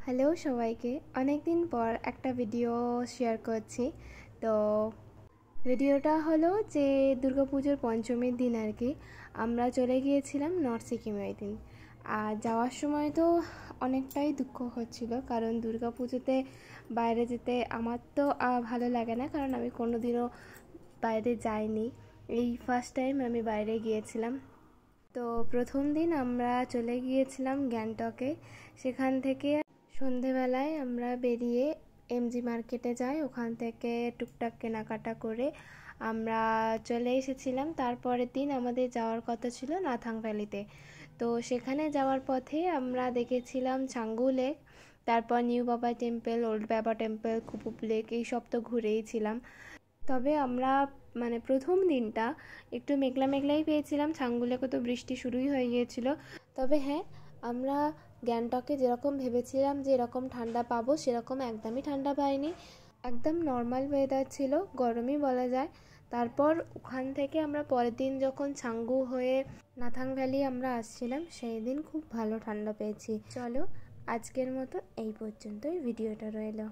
Hello সবাইকে, অনেক দিন পর একটা ভিডিও শেয়ার করছি। তো ভিডিওটা হলো যে দুর্গাপুজোর পঞ্চমীর দিন আর কি আমরা চলে গিয়েছিলাম নর্থ সিকিমে ওই দিন। আর যাওয়ার সময় তো অনেকটাই দুঃখ হচ্ছিল, কারণ দুর্গাপুজোতে বাইরে যেতে আমার তো ভালো লাগে না, কারণ আমি কোনোদিনও বাইরে যাইনি। এই ফার্স্ট টাইম আমি বাইরে গিয়েছিলাম। তো প্রথম দিন আমরা চলে গিয়েছিলাম গ্যাংটকে। সেখান থেকে সন্ধেবেলায় আমরা বেরিয়ে এমজি মার্কেটে যাই, ওখান থেকে টুকটাক কেনাকাটা করে আমরা চলে এসেছিলাম। তারপরের দিন আমাদের যাওয়ার কথা ছিল নাথাং ভ্যালিতে। তো সেখানে যাওয়ার পথে আমরা দেখেছিলাম ছাঙ্গু লেক, তারপর নিউ বাবা টেম্পল, ওল্ড বাবা টেম্পল, কুপুপ লেক, এইসব তো ঘুরেই ছিলাম। তবে আমরা প্রথম দিনটা একটু মেঘলা মেঘলাই পেয়েছিলাম, ছাঙ্গু লেকে তো বৃষ্টি শুরুই হয়ে গিয়েছিল। তবে হ্যাঁ, আমরা গ্যাংটকে যেরকম ভেবেছিলাম যে এরকম ঠান্ডা পাবো, সেরকম একদমই ঠান্ডা পাইনি। একদম নর্মাল ওয়েদার ছিল, গরমই বলা যায়। তারপর ওখান থেকে আমরা পরের দিন যখন ছাঙ্গু হয়ে নাথাং ভ্যালি আমরা আসছিলাম, সেই দিন খুব ভালো ঠান্ডা পেয়েছি। চলো, আজকের মতো এই পর্যন্তই ভিডিওটা রইলো।